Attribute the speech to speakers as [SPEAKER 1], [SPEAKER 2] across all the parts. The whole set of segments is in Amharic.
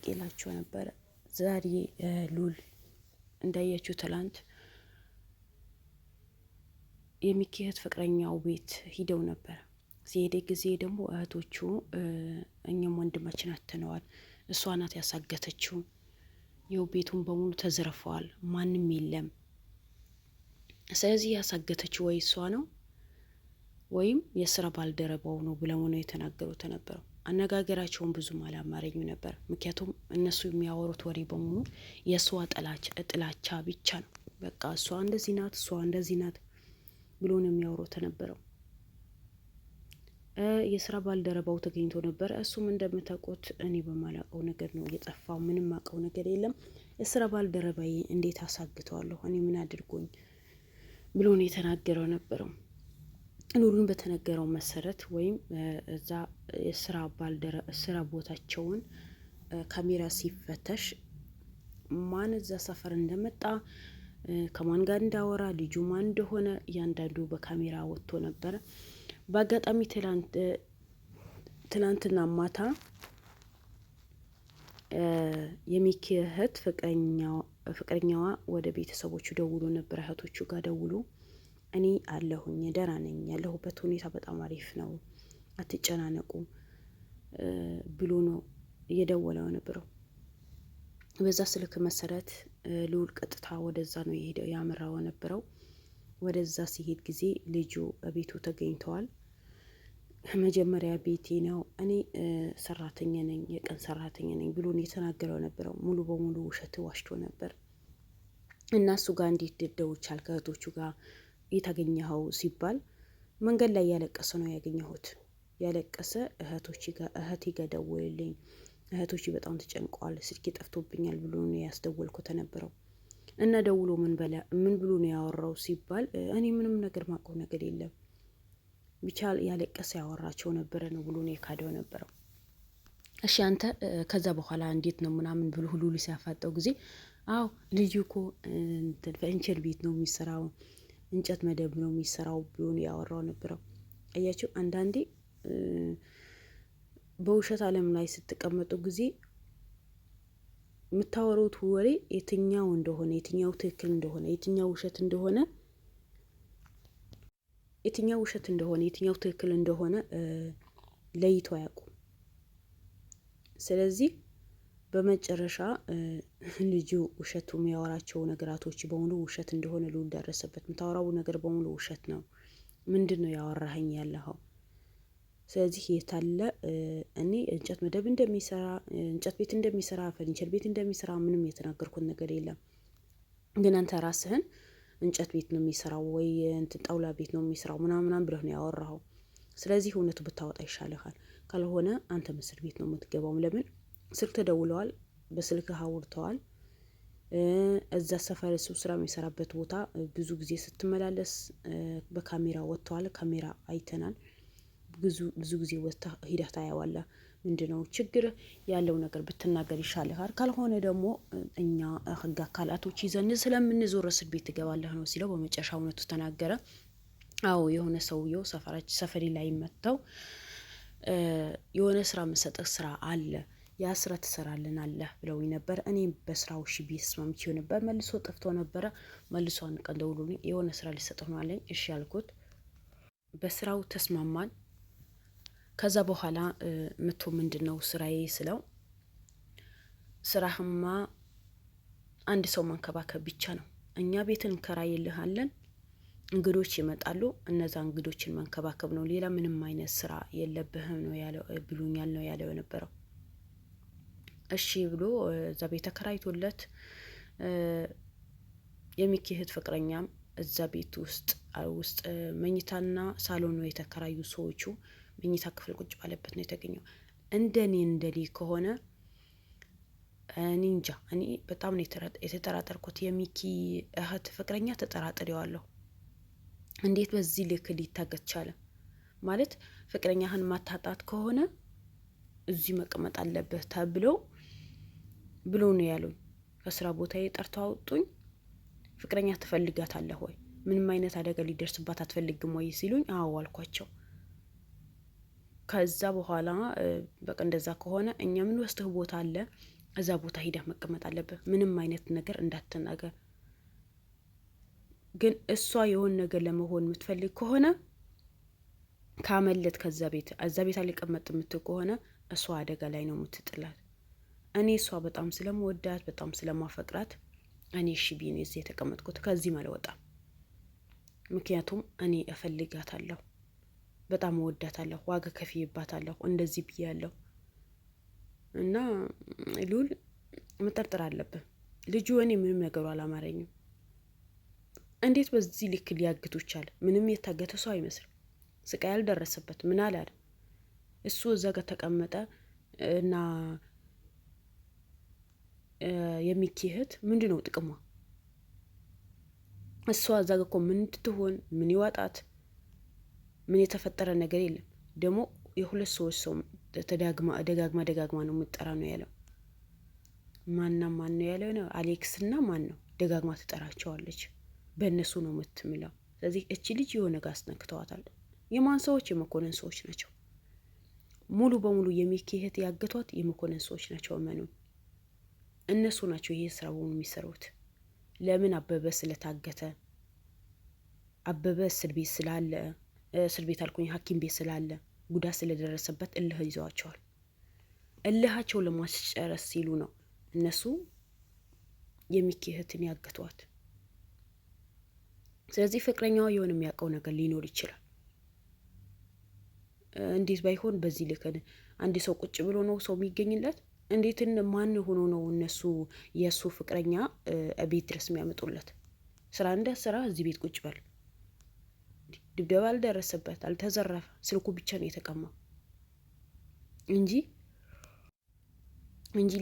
[SPEAKER 1] ይላችሁ ነበር። ዛሬ ሉል እንዳያችሁ ትላንት የሚኪ ፍቅረኛው ቤት ሂደው ነበር። ሲሄደ ጊዜ ደግሞ እህቶቹ እኛም ወንድማችን አትነዋል፣ እሷ ናት ያሳገተችው፣ ይኸው ቤቱን በሙሉ ተዘርፈዋል፣ ማንም የለም። ስለዚህ ያሳገተችው ወይ እሷ ነው ወይም የስራ ባልደረባው ነው ብለው ነው የተናገሩት ነበረው። አነጋገራቸውን ብዙም አላማረኝም ነበር። ምክንያቱም እነሱ የሚያወሩት ወሬ በሙሉ የእሷ ጥላቻ ብቻ ነው። በቃ እሷ እንደዚህ ናት፣ እሷ እንደዚህ ናት ብሎ ነው የሚያወሩት ነበረው። የስራ ባልደረባው ተገኝቶ ነበር። እሱም እንደምታውቁት እኔ በማላውቀው ነገር ነው የጠፋው። ምንም አውቀው ነገር የለም። የስራ ባልደረባዬ እንዴት አሳግተዋለሁ? እኔ ምን አድርጎኝ ብሎ ነው የተናገረው ነበረው። ሉሉን በተነገረው መሰረት ወይም እዛ ስራ ቦታቸውን ካሜራ ሲፈተሽ ማን እዛ ሰፈር እንደመጣ ከማን ጋር እንዳወራ ልጁ ማን እንደሆነ እያንዳንዱ በካሜራ ወጥቶ ነበረ። በአጋጣሚ ትናንትና ማታ የሚኪ እህት ፍቅረኛዋ ወደ ቤተሰቦቹ ደውሎ ነበር። እህቶቹ ጋር ደውሎ እኔ አለሁኝ ደህና ነኝ፣ ያለሁበት ሁኔታ በጣም አሪፍ ነው፣ አትጨናነቁ ብሎ ነው እየደወለው ነበረው። በዛ ስልክ መሰረት ልዑል ቀጥታ ወደዛ ነው የሄደው ያመራው ነበረው። ወደዛ ሲሄድ ጊዜ ልጁ ቤቱ ተገኝተዋል። መጀመሪያ ቤቴ ነው፣ እኔ ሰራተኛ ነኝ፣ የቀን ሰራተኛ ነኝ ብሎ ነው የተናገረው ነበረው። ሙሉ በሙሉ ውሸት ዋሽቶ ነበር። እና እሱ ጋር እንዴት ደደው ቻልክ? ከእህቶቹ ጋር የተገኘኸው ሲባል መንገድ ላይ ያለቀሰ ነው ያገኘሁት። ያለቀሰ እህቴ ጋር ደውልልኝ፣ እህቶቼ በጣም ተጨንቀዋል፣ ስልኬ ጠፍቶብኛል ብሎ ነው ያስደወልኩት ነበረው። እና ደውሎ ምን ብሎ ነው ያወራው ሲባል እኔ ምንም ነገር ማውቀው ነገር የለም ብቻ ያለቀሰ ያወራቸው ነበረ ነው ብሎ ነው የካደው ነበረው። እሺ አንተ ከዛ በኋላ እንዴት ነው ምናምን ብሎ ሁሉ ሲያፋጠው ጊዜ አዎ ልጁ እኮ ፈንቸር ቤት ነው የሚሰራው፣ እንጨት መደብ ነው የሚሰራው ብሎ ነው ያወራው ነበረው። አያችሁ አንዳንዴ በውሸት ዓለም ላይ ስትቀመጡ ጊዜ የምታወሩት ወሬ የትኛው እንደሆነ፣ የትኛው ትክክል እንደሆነ፣ የትኛው ውሸት እንደሆነ፣ የትኛው ትክክል እንደሆነ ለይቶ አያውቁም። ስለዚህ በመጨረሻ ልጁ ውሸቱ የሚያወራቸው ነገራቶች በሙሉ ውሸት እንደሆነ ልዑል ደረሰበት። የምታወራው ነገር በሙሉ ውሸት ነው፣ ምንድን ነው ያወራኸኝ ያለኸው? ስለዚህ የታለ እኔ እንጨት መደብ እንደሚሰራ፣ እንጨት ቤት እንደሚሰራ፣ ፈርኒቸር ቤት እንደሚሰራ ምንም የተናገርኩት ነገር የለም። ግን አንተ ራስህን እንጨት ቤት ነው የሚሰራው ወይ እንትን ጣውላ ቤት ነው የሚሰራው ምናምን ብለህ ነው ያወራኸው። ስለዚህ እውነቱ ብታወጣ ይሻልሃል። ካልሆነ አንተ እስር ቤት ነው የምትገባው። ለምን ስልክ ተደውለዋል፣ በስልክ አውርተዋል። እዛ ሰፈር እሱ ስራ የሚሰራበት ቦታ ብዙ ጊዜ ስትመላለስ በካሜራ ወጥተዋል። ካሜራ አይተናል። ብዙ ጊዜ ወጥታ ሂደህ ታያዋለህ። ምንድነው ችግር ያለው ነገር ብትናገር ይሻልሃል። ካልሆነ ደግሞ እኛ ህግ አካላቶች ይዘን ስለምንዞር እስር ቤት ትገባለህ ነው ሲለው በመጨረሻ እውነቱ ተናገረ። አዎ የሆነ ሰውየው ሰፈሪ ላይ መጥተው የሆነ ስራ መሰጠት ስራ አለ፣ ያ ስራ ትሰራልናለህ ብለውኝ ነበር። እኔም በስራው እሺ ብዬ ተስማምቼው ነበር። መልሶ ጠፍቶ ነበረ። መልሶ አንድ ቀን ደውሎልኝ የሆነ ስራ ሊሰጠው ነው አለኝ። እሺ ያልኩት በስራው ተስማማን። ከዛ በኋላ መቶ ምንድነው ስራዬ ስለው ስራህማ አንድ ሰው መንከባከብ ብቻ ነው። እኛ ቤትን እንከራይልሃለን፣ እንግዶች ይመጣሉ፣ እነዛ እንግዶችን መንከባከብ ነው፣ ሌላ ምንም አይነት ስራ የለብህም ነው ያለው ብሎኛል ነው ያለው የነበረው። እሺ ብሎ እዛ ቤት ተከራይቶለት የሚኪ እህት ፍቅረኛም እዛ ቤት ውስጥ መኝታና ሳሎን ነው የተከራዩ ሰዎቹ። መኝታ ክፍል ቁጭ ባለበት ነው የተገኘው። እንደኔ ከሆነ እኔ እንጃ፣ እኔ በጣም ነው የተጠራጠርኩት። የሚኪ እህት ፍቅረኛ ተጠራጥሬዋለሁ። እንዴት በዚህ ልክ ሊታገት ቻለ? ማለት ፍቅረኛህን ማታጣት ከሆነ እዚህ መቀመጥ አለበት ብሎ ነው ያሉኝ። ከስራ ቦታዬ ጠርተው አወጡኝ። ፍቅረኛ ትፈልጋታለህ ወይ? ምንም አይነት አደጋ ሊደርስባት አትፈልግም ወይ ሲሉኝ አዎ አልኳቸው። ከዛ በኋላ በቃ እንደዛ ከሆነ እኛ ምን ወስደህ ቦታ አለ እዛ ቦታ ሂደህ መቀመጥ አለብህ። ምንም አይነት ነገር እንዳትናገር። ግን እሷ የሆን ነገር ለመሆን የምትፈልግ ከሆነ ካመለጥ ከዛ ቤት እዛ ቤት አልቀመጥ የምትል ከሆነ እሷ አደጋ ላይ ነው የምትጥላት። እኔ እሷ በጣም ስለምወዳት በጣም ስለማፈቅራት እኔ እሺ ብዬ ነው እዚህ የተቀመጥኩት፣ ከዚህ አልወጣም። ምክንያቱም እኔ እፈልጋታለሁ፣ በጣም እወዳታለሁ፣ ዋጋ ከፍዬባታለሁ፣ እንደዚህ ብያለሁ። እና ሉል መጠርጠር አለብን። ልጁ እኔ ምንም ነገሩ አላማረኝም። እንዴት በዚህ ልክ ሊያግቱ ይቻል? ምንም የታገተ ሰው አይመስልም። ስቃይ ያልደረሰበት ምን አላል። እሱ እዛ ጋር ተቀመጠ እና የሚኪህት ምንድን ነው ጥቅሟ? እሷ እዛ ጋር እኮ ምን ትሆን? ምን ይዋጣት? ምን የተፈጠረ ነገር የለም። ደግሞ የሁለት ሰዎች ሰው ደጋግማ ነው የምጠራ ነው ያለው። ማን ነው ያለው ነው? አሌክስ እና ማን ነው ደጋግማ ትጠራቸዋለች። በእነሱ ነው የምትምለው። ስለዚህ እቺ ልጅ የሆነ ጋር አስነክተዋታል። የማን ሰዎች? የመኮንን ሰዎች ናቸው። ሙሉ በሙሉ የሚኪህት ያገቷት የመኮንን ሰዎች ናቸው። እመኑ፣ እነሱ ናቸው ይሄ ስራ በሙሉ የሚሰሩት። ለምን? አበበ ስለታገተ፣ አበበ እስር ቤት ስላለ፣ እስር ቤት አልኩኝ ሐኪም ቤት ስላለ ጉዳት ስለደረሰበት እልህ ይዘዋቸዋል። እልሃቸው ለማስጨረስ ሲሉ ነው እነሱ የሚኪህትን ያገቷት። ስለዚህ ፍቅረኛዋ የሆነ የሚያውቀው ነገር ሊኖር ይችላል። እንዴት ባይሆን በዚህ ልክ አንድ ሰው ቁጭ ብሎ ነው ሰው የሚገኝለት? እንዴት ማን ሆኖ ነው እነሱ የእሱ ፍቅረኛ ቤት ድረስ የሚያመጡለት? ስራ እንደ ስራ እዚህ ቤት ቁጭ በል። ድብደባ አልደረሰበት፣ አልተዘረፈ፣ ስልኩ ብቻ ነው የተቀማው እንጂ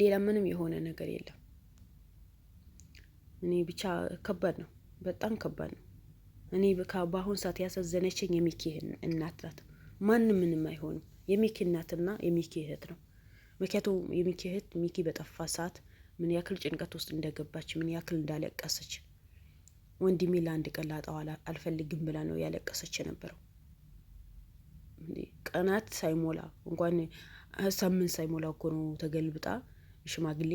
[SPEAKER 1] ሌላ ምንም የሆነ ነገር የለም። እኔ ብቻ ከባድ ነው፣ በጣም ከባድ ነው። እኔ በአሁን ሰዓት ያሳዘነችኝ የሚኪ እናት ናት። ማንም ምንም አይሆንም። የሚኪ እናትና የሚኪ እህት ነው። ምክንያቱም የሚኪ እህት ሚኪ በጠፋ ሰዓት ምን ያክል ጭንቀት ውስጥ እንደገባች፣ ምን ያክል እንዳለቀሰች፣ ወንድሜ ለአንድ ቀን ላጣው አልፈልግም ብላ ነው ያለቀሰች የነበረው። ቀናት ሳይሞላ እንኳን ሳምንት ሳይሞላ እኮ ነው ተገልብጣ ሽማግሌ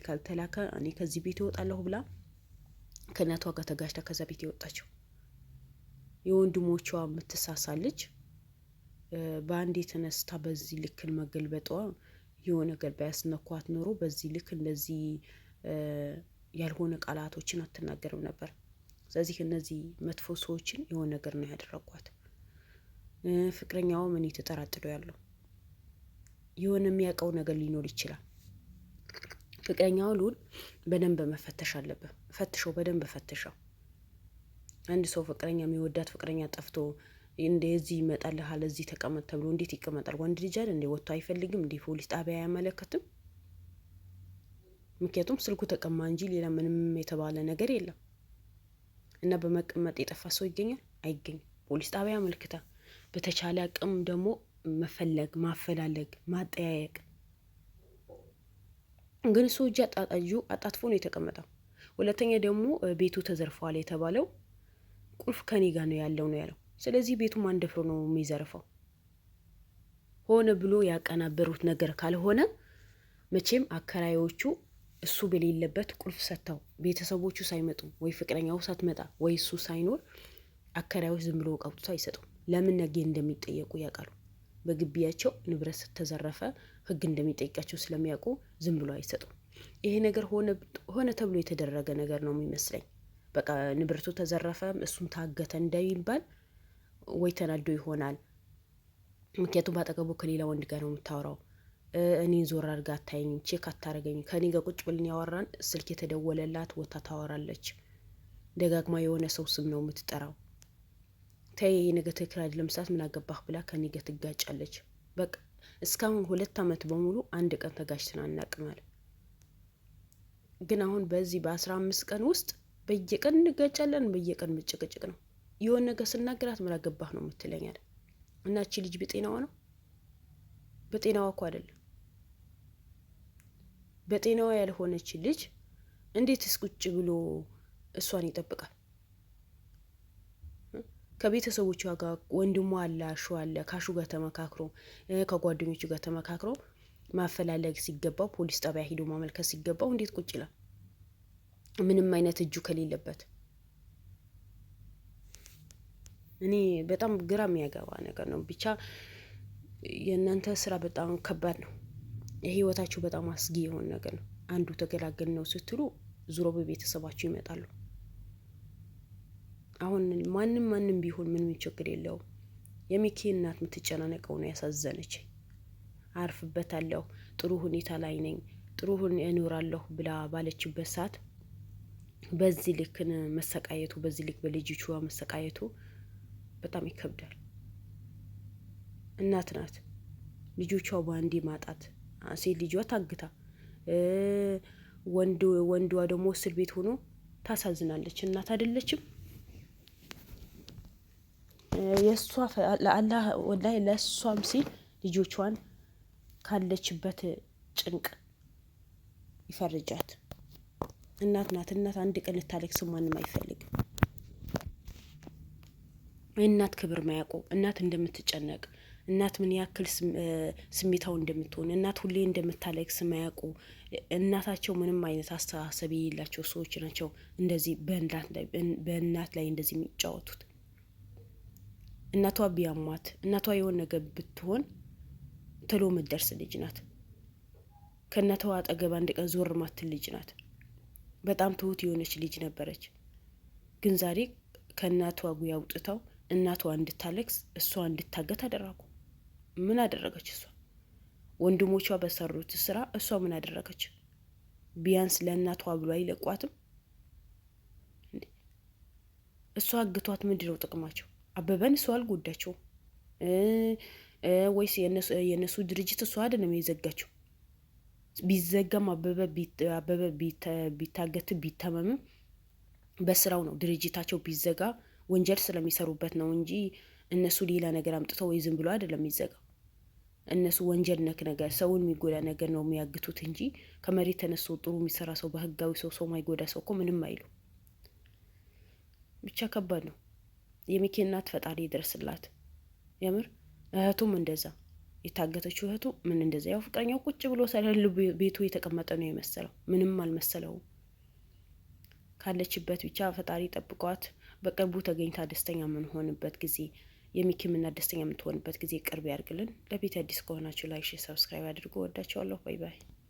[SPEAKER 1] ካልተላከ እኔ ከዚህ ቤት ይወጣለሁ ብላ ከእናቷ ጋር ተጋጭታ ከዛ ቤት የወጣችው። የወንድሞቿ የምትሳሳለች በአንድ የተነስታ በዚህ ልክን መገልበጧ የሆነ ነገር ባያስነኳት ኖሮ በዚህ ልክ እንደዚህ ያልሆነ ቃላቶችን አትናገርም ነበር። ስለዚህ እነዚህ መጥፎ ሰዎችን የሆነ ነገር ነው ያደረጓት። ፍቅረኛው ምን ተጠራጥዶ ያለው የሆነ የሚያውቀው ነገር ሊኖር ይችላል። ፍቅረኛው ሉል በደንብ መፈተሽ አለበት። ፈትሸው፣ በደንብ ፈትሸው። አንድ ሰው ፍቅረኛ የሚወዳት ፍቅረኛ ጠፍቶ እንደዚህ ይመጣልሃል እዚህ ተቀመጥ ተብሎ እንዴት ይቀመጣል? ወንድ ልጅ አይደል እንዴ? ወጥቶ አይፈልግም እንዴ? ፖሊስ ጣቢያ አያመለከትም? ምክንያቱም ስልኩ ተቀማ እንጂ ሌላ ምንም የተባለ ነገር የለም። እና በመቀመጥ የጠፋ ሰው ይገኛል? አይገኝም። ፖሊስ ጣቢያ አመልክታ፣ በተቻለ አቅም ደግሞ መፈለግ፣ ማፈላለግ፣ ማጠያየቅ። ግን እሱ እጅ አጣጥፎ ነው የተቀመጠው። ሁለተኛ ደግሞ ቤቱ ተዘርፏል የተባለው ቁልፍ ከኔ ጋር ነው ያለው ነው ያለው። ስለዚህ ቤቱ ማን ደፍሮ ነው የሚዘርፈው? ሆነ ብሎ ያቀናበሩት ነገር ካልሆነ መቼም አከራዮቹ እሱ በሌለበት ቁልፍ ሰጥተው ቤተሰቦቹ ሳይመጡ ወይ ፍቅረኛው ሳትመጣ ወይ እሱ ሳይኖር አከራዮች ዝም ብሎ ቀብቶ አይሰጡም። ለምን? ነገ እንደሚጠየቁ ያውቃሉ። በግቢያቸው ንብረት ተዘረፈ ሕግ እንደሚጠይቃቸው ስለሚያውቁ ዝም ብሎ አይሰጡም። ይሄ ነገር ሆነ ተብሎ የተደረገ ነገር ነው የሚመስለኝ። በቃ ንብረቱ ተዘረፈ እሱም ታገተ እንዳይባል ወይ ተናዶ ይሆናል። ምክንያቱም ባጠገቡ ከሌላ ወንድ ጋር ነው የምታወራው። እኔን ዞር አድርጋ አታየኝ፣ ቼክ አታረገኝ። ከኔ ጋር ቁጭ ብለን ያወራን ስልክ የተደወለላት ወታ ታወራለች። ደጋግማ የሆነ ሰው ስም ነው የምትጠራው። ተይ ነገ ትክክል አይደለም ሰዓት ምን አገባህ ብላ ከኔ ጋር ትጋጫለች። በቃ እስካሁን 2 ዓመት በሙሉ አንድ ቀን ተጋጭተን አናውቅም። ግን አሁን በዚህ በ15 ቀን ውስጥ በየቀን እንጋጫለን። በየቀን ምጭቅጭቅ ነው። የሆነ ነገር ስናገራት ምን አገባህ ነው የምትለኛል። እና እቺ ልጅ በጤናዋ ነው? በጤናዋ እኮ አይደለም። በጤናዋ ያልሆነች ልጅ እንዴትስ ቁጭ ብሎ እሷን ይጠብቃል? ከቤተሰቦቿ ጋር ወንድሟ አለ፣ አሹ አለ። ካሹ ጋር ተመካክሮ ከጓደኞቹ ጋር ተመካክሮ ማፈላለግ ሲገባው ፖሊስ ጣቢያ ሄዶ ማመልከት ሲገባው እንዴት ቁጭ ይላል? ምንም አይነት እጁ ከሌለበት። እኔ በጣም ግራ የሚያገባ ነገር ነው። ብቻ የእናንተ ስራ በጣም ከባድ ነው። የህይወታችሁ በጣም አስጊ የሆነ ነገር ነው። አንዱ ተገላገል ነው ስትሉ ዙሮ በቤተሰባችሁ ይመጣሉ። አሁን ማንም ቢሆን ምንም ችግር የለውም። የሚኪ እናት የምትጨናነቀው ነው ያሳዘነች። አርፍበታለሁ፣ ጥሩ ሁኔታ ላይ ነኝ፣ ጥሩ እኖራለሁ ብላ ባለችበት ሰዓት በዚህ ልክ መሰቃየቱ፣ በዚህ ልክ በልጆቿ መሰቃየቱ በጣም ይከብዳል። እናት ናት። ልጆቿ በአንዴ ማጣት፣ ሴት ልጇ ታግታ፣ ወንዷ ደግሞ እስር ቤት ሆኖ ታሳዝናለች። እናት አይደለችም? የእሷ ለአላህ ወላሂ ለእሷም ሲል ልጆቿን ካለችበት ጭንቅ ይፈርጃት። እናት ናት። እናት አንድ ቀን ልታለቅስ ማንም አይፈልግም። እናት ክብር ማያውቁ፣ እናት እንደምትጨነቅ፣ እናት ምን ያክል ስሜታው እንደምትሆን፣ እናት ሁሌ እንደምታለቅስ ማያውቁ፣ እናታቸው ምንም አይነት አስተሳሰብ የሌላቸው ሰዎች ናቸው እንደዚህ በእናት ላይ እንደዚህ የሚጫወቱት። እናቷ ቢያሟት፣ እናቷ የሆነ ነገር ብትሆን ቶሎ ምትደርስ ልጅ ናት። ከእናቷ አጠገብ አንድ ቀን ዞር ማትል ልጅ ናት። በጣም ትሁት የሆነች ልጅ ነበረች። ግን ዛሬ ከእናቷ ጉያ አውጥተው እናቷ እንድታለቅስ፣ እሷ እንድታገት አደረጉ። ምን አደረገች እሷ? ወንድሞቿ በሰሩት ስራ እሷ ምን አደረገች? ቢያንስ ለእናቷ ብሎ አይለቋትም? እሷ አግቷት ምንድነው ጥቅማቸው? አበበን እሷ አልጎዳቸው ወይስ የነሱ ድርጅት እሷ አይደለም የዘጋቸው? ቢዘጋም አበበ ቢታገት ቢታመምም በስራው ነው። ድርጅታቸው ቢዘጋ ወንጀል ስለሚሰሩበት ነው እንጂ እነሱ ሌላ ነገር አምጥተው ወይ ዝም ብሎ አይደለም የሚዘጋው። እነሱ ወንጀል ነክ ነገር፣ ሰውን የሚጎዳ ነገር ነው የሚያግቱት እንጂ ከመሬት ተነስቶ ጥሩ የሚሰራ ሰው፣ በህጋዊ ሰው ማይጎዳ ሰው እኮ ምንም አይሉ። ብቻ ከባድ ነው። የሚኪ እናት ፈጣሪ ይድረስላት። የምር እህቱም እንደዛ የታገተችው እህቱ ምን እንደዛ ያው ፍቅረኛው ቁጭ ብሎ ሰለል ቤቱ የተቀመጠ ነው የመሰለው። ምንም አልመሰለውም። ካለችበት ብቻ ፈጣሪ ጠብቋት። በቅርቡ ተገኝታ ደስተኛ የምንሆንበት ጊዜ፣ የሚኪም እናት ደስተኛ የምትሆንበት ጊዜ ቅርብ ያርግልን። ለቤት አዲስ ከሆናችሁ ላይክ፣ ሰብስክራይብ አድርጎ ወዳችኋለሁ። ባይ ባይ።